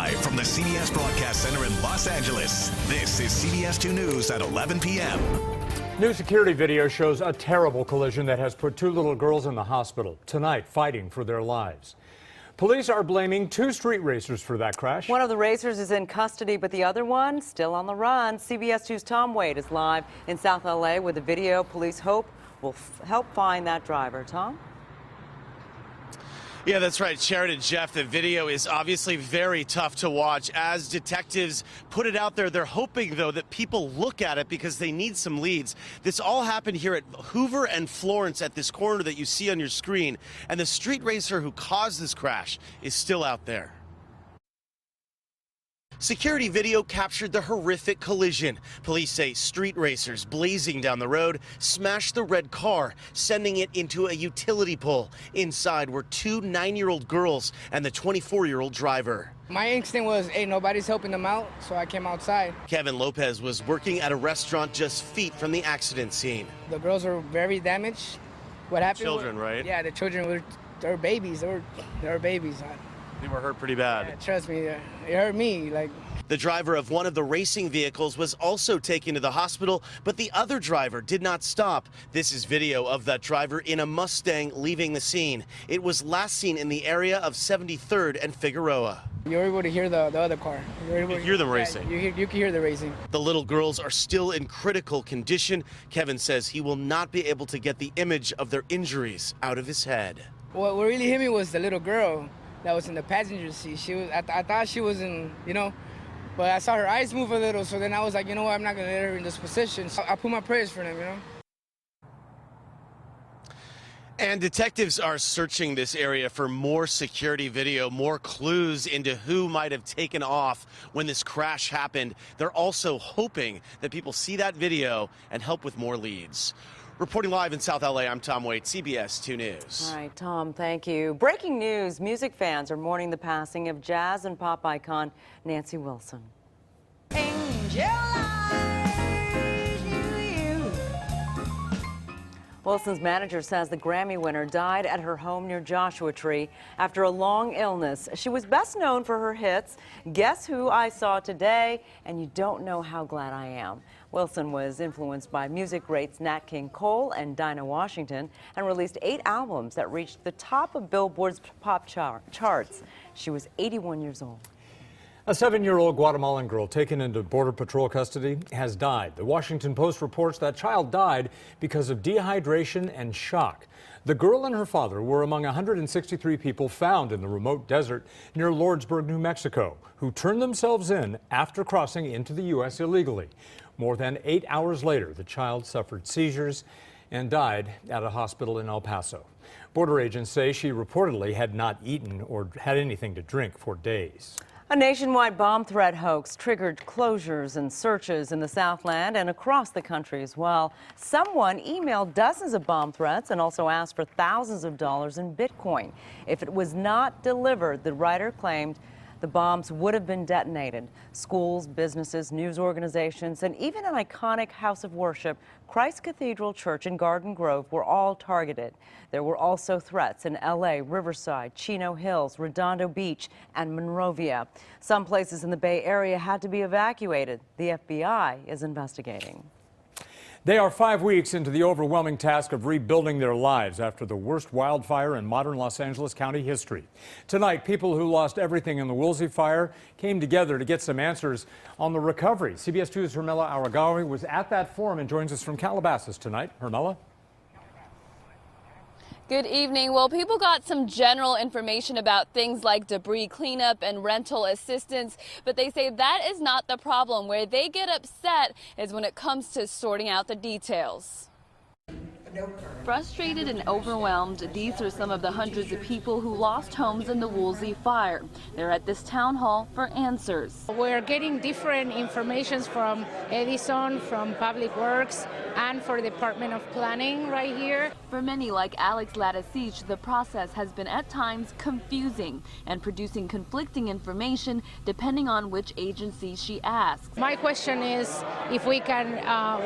Live from the CBS Broadcast Center in Los Angeles, this is CBS 2 News at 11 p.m. New security video shows a terrible collision that has put two little girls in the hospital tonight fighting for their lives. Police are blaming two street racers for that crash. One of the racers is in custody, but the other one still on the run. CBS 2's Tom Wade is live in South LA with a video police hope will help find that driver. Tom? Yeah, that's right, Sharon and Jeff. The video is obviously very tough to watch. As detectives put it out there, they're hoping, though, that people look at it because they need some leads. This all happened here at Hoover and Florence at this corner that you see on your screen. And the street racer who caused this crash is still out there. Security video captured the horrific collision. Police say street racers blazing down the road smashed the red car, sending it into a utility pole. Inside were two 9-year-old girls and the 24-year-old driver. My instinct was, hey, nobody's helping them out, so I came outside. Kevin Lopez was working at a restaurant just feet from the accident scene. The girls were very damaged. What happened? Children, right? Yeah, the children were babies. They were babies. They were hurt pretty bad. Yeah, trust me, it hurt me. The driver of one of the racing vehicles was also taken to the hospital, but the other driver did not stop. This is video of that driver in a Mustang leaving the scene. It was last seen in the area of 73rd and Figueroa. You were able to hear the other car. You could hear them racing. You can hear the racing. The little girls are still in critical condition. Kevin says he will not be able to get the image of their injuries out of his head. What really hit me was the little girl that was in the passenger seat. I thought she was in, but I saw her eyes move a little, so then I was like, you know what, I'm not gonna let her in this position. So I put my prayers for them, And detectives are searching this area for more security video, more clues into who might have taken off when this crash happened. They're also hoping that people see that video and help with more leads. Reporting live in South LA, I'm Tom Waite, CBS 2 News. All right, Tom, thank you. Breaking news, music fans are mourning the passing of jazz and pop icon Nancy Wilson. Angel eyes knew you. Wilson's manager says the Grammy winner died at her home near Joshua Tree after a long illness. She was best known for her hits, Guess Who I Saw Today, and You Don't Know How Glad I Am. Wilson was influenced by music greats Nat King Cole and Dinah Washington and released 8 albums that reached the top of Billboard's pop charts. She was 81 years old. A 7-year-old Guatemalan girl taken into Border Patrol custody has died. The Washington Post reports that child died because of dehydration and shock. The girl and her father were among 163 people found in the remote desert near Lordsburg, New Mexico, who turned themselves in after crossing into the U.S. illegally. More than 8 hours later, the child suffered seizures and died at a hospital in El Paso. Border agents say she reportedly had not eaten or had anything to drink for days. A nationwide bomb threat hoax triggered closures and searches in the Southland and across the country as well. Someone emailed dozens of bomb threats and also asked for thousands of dollars in Bitcoin. If it was not delivered, the writer claimed the bombs would have been detonated. Schools, businesses, news organizations, and even an iconic house of worship, Christ Cathedral Church in Garden Grove, were all targeted. There were also threats in LA, Riverside, Chino Hills, Redondo Beach, and Monrovia. Some places in the Bay Area had to be evacuated. The FBI is investigating. They are 5 weeks into the overwhelming task of rebuilding their lives after the worst wildfire in modern Los Angeles County history. Tonight, people who lost everything in the Woolsey Fire came together to get some answers on the recovery. CBS 2's Hermela Aragawi was at that forum and joins us from Calabasas tonight. Hermela? Good evening. Well, people got some general information about things like debris cleanup and rental assistance, but they say that is not the problem. Where they get upset is when it comes to sorting out the details. Frustrated and overwhelmed, these are some of the hundreds of people who lost homes in the Woolsey Fire. They're at this town hall for answers. We're getting different informations from Edison, from Public Works, and for the Department of Planning right here. For many, like Alex Latacich, the process has been at times confusing and producing conflicting information depending on which agency she asks. My question is if we can,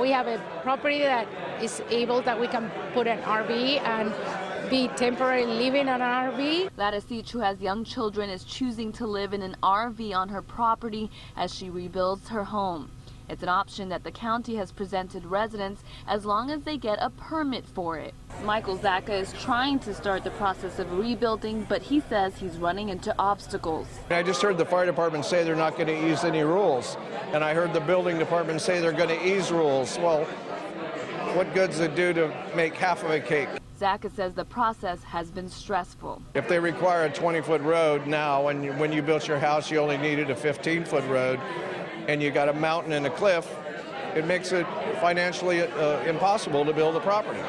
we have a property that is able that we can put an RV and be temporarily living in an RV. Ladisich, who has young children, is choosing to live in an RV on her property as she rebuilds her home. It's an option that the county has presented residents as long as they get a permit for it. Michael Zaka is trying to start the process of rebuilding, but he says he's running into obstacles. I just heard the fire department say they're not going to ease any rules, and I heard the building department say they're going to ease rules. Well, what good's it do to make half of a cake? Zaka says the process has been stressful. If they require a 20-foot road now, and when you built your house you only needed a 15-foot road, and you got a mountain and a cliff, it makes it financially impossible to build a property.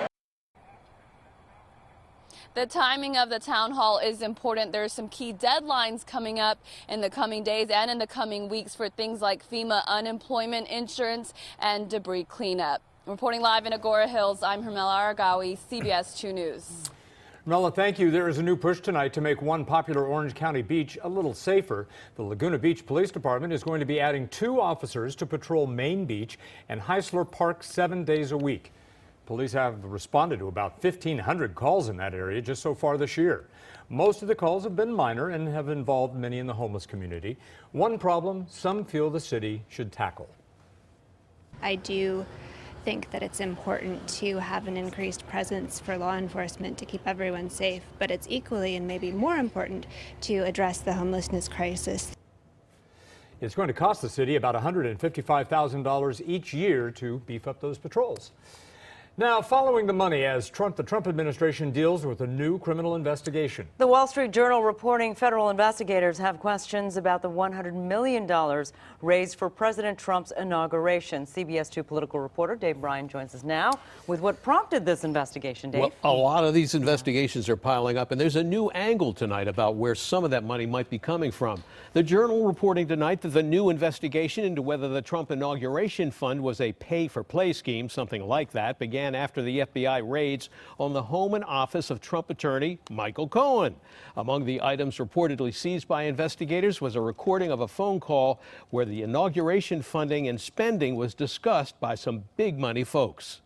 The timing of the town hall is important. There are some key deadlines coming up in the coming days and in the coming weeks for things like FEMA unemployment insurance and debris cleanup. Reporting live in Agora Hills, I'm Hermela Aragawi, CBS 2 News. Mela, thank you. There is a new push tonight to make one popular Orange County beach a little safer. The Laguna Beach Police Department is going to be adding 2 officers to patrol Main Beach and Heisler Park 7 days a week. Police have responded to about 1,500 calls in that area just so far this year. Most of the calls have been minor and have involved many in the homeless community. One problem some feel the city should tackle. I do think that it's important to have an increased presence for law enforcement to keep everyone safe, but it's equally and maybe more important to address the homelessness crisis. It's going to cost the city about $155,000 each year to beef up those patrols. Now, following the money as the Trump administration deals with a new criminal investigation. The Wall Street Journal reporting federal investigators have questions about the $100 million raised for President Trump's inauguration. CBS 2 political reporter Dave Bryan joins us now with what prompted this investigation. Dave? Well, a lot of these investigations are piling up, and there's a new angle tonight about where some of that money might be coming from. The Journal reporting tonight that the new investigation into whether the Trump inauguration fund was a pay-for-play scheme, something like that, began after the FBI raids on the home and office of Trump attorney Michael Cohen. Among the items reportedly seized by investigators was a recording of a phone call where the inauguration funding and spending was discussed by some big money folks.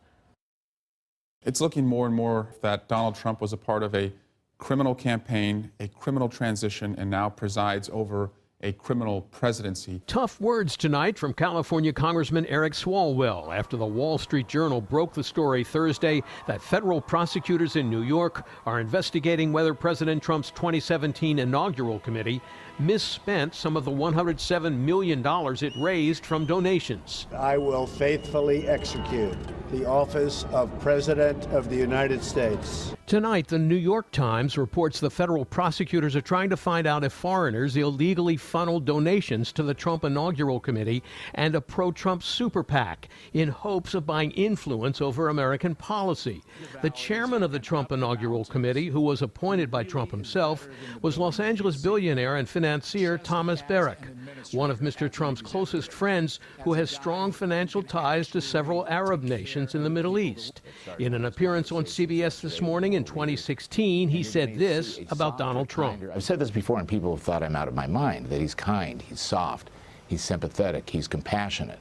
It's looking more and more that Donald Trump was a part of a criminal campaign, a criminal transition, and now presides over a criminal presidency. Tough words tonight from California Congressman Eric Swalwell after the Wall Street Journal broke the story Thursday that federal prosecutors in New York are investigating whether President Trump's 2017 inaugural committee misspent some of the $107 million it raised from donations. I will faithfully execute the office of President of the United States. Tonight, the New York Times reports the federal prosecutors are trying to find out if foreigners illegally funneled donations to the Trump inaugural committee and a pro-Trump super PAC in hopes of buying influence over American policy. The chairman of the Trump inaugural committee, who was appointed by Trump himself, was Los Angeles billionaire and financier Thomas Barrack, one of Mr. Trump's closest friends who has strong financial ties to several Arab nations in the Middle East. In an appearance on CBS this morning in 2016, he said this about Donald Trump. I've said this before, and people have thought I'm out of my mind, that he's kind, he's soft, he's sympathetic, he's compassionate.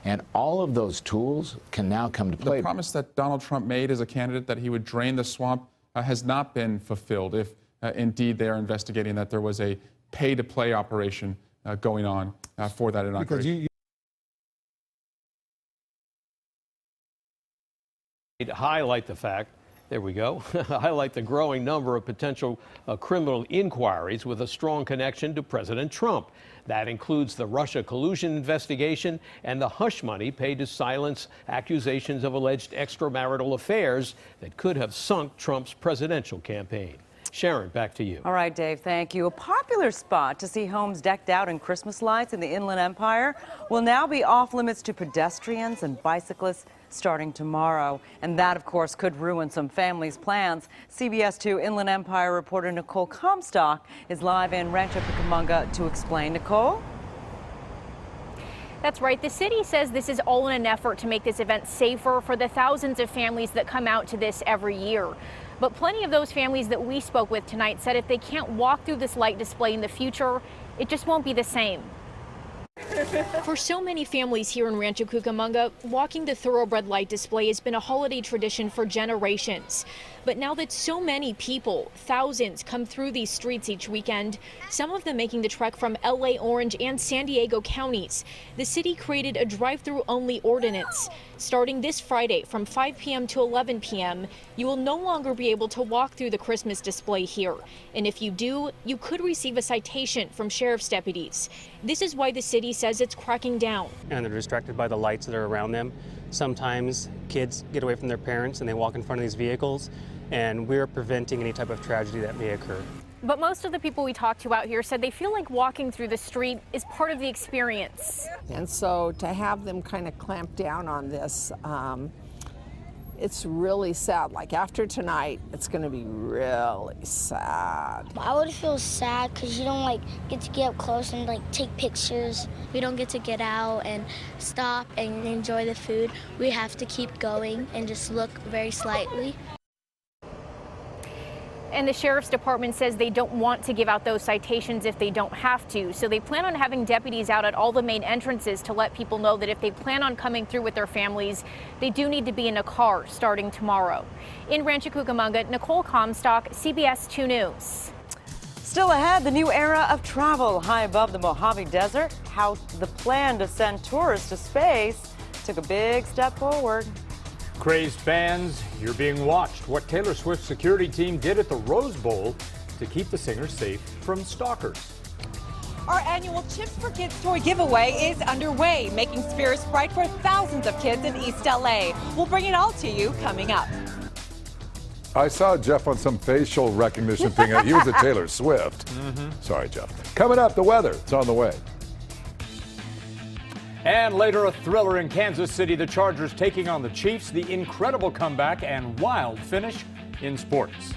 And all of those tools can now come to play. The promise that Donald Trump made as a candidate that he would drain the swamp has not been fulfilled. If indeed they are investigating that there was a pay-to-play operation going on for that inauguration. Highlight the fact, there we go, highlight the growing number of potential criminal inquiries with a strong connection to President Trump. That includes the Russia collusion investigation and the hush money paid to silence accusations of alleged extramarital affairs that could have sunk Trump's presidential campaign. Sharon, back to you. All right, Dave, thank you. A popular spot to see homes decked out in Christmas lights in the Inland Empire will now be off limits to pedestrians and bicyclists starting tomorrow. And that, of course, could ruin some families' plans. CBS 2 Inland Empire reporter Nicole Comstock is live in Rancho Cucamonga to explain. Nicole? That's right. The city says this is all in an effort to make this event safer for the thousands of families that come out to this every year. But plenty of those families that we spoke with tonight said if they can't walk through this light display in the future, it just won't be the same. For so many families here in Rancho Cucamonga, walking the thoroughbred light display has been a holiday tradition for generations. But now that so many people, thousands, come through these streets each weekend, some of them making the trek from LA, Orange, and San Diego counties, the city created a drive-through only ordinance. Starting this Friday from 5 p.m. to 11 p.m., you will no longer be able to walk through the Christmas display here. And if you do, you could receive a citation from sheriff's deputies. This is why the city says it's cracking down. And they're distracted by the lights that are around them. Sometimes kids get away from their parents and they walk in front of these vehicles, and we're preventing any type of tragedy that may occur. But most of the people we talked to out here said they feel like walking through the street is part of the experience. And so to have them kind of clamp down on this, it's really sad. Like after tonight, it's going to be really sad. I would feel sad because you don't get to get up close and take pictures. We don't get to get out and stop and enjoy the food. We have to keep going and just look very slightly. And the sheriff's department says they don't want to give out those citations if they don't have to. So they plan on having deputies out at all the main entrances to let people know that if they plan on coming through with their families, they do need to be in a car starting tomorrow. In Rancho Cucamonga, Nicole, Comstock, CBS 2 News. Still ahead, the new era of travel high above the Mojave Desert. How the plan to send tourists to space took a big step forward. Crazed fans, you're being watched. What Taylor Swift's security team did at the Rose Bowl to keep the singer safe from stalkers. Our annual Chips for Kids toy giveaway is underway, making spirits bright for thousands of kids in East LA. We'll bring it all to you coming up. I saw Jeff on some facial recognition thing. He was at Taylor Swift. Sorry, Jeff. Coming up, the weather. It's on the way. And later, a thriller in Kansas City. The Chargers taking on the Chiefs. The incredible comeback and wild finish in sports.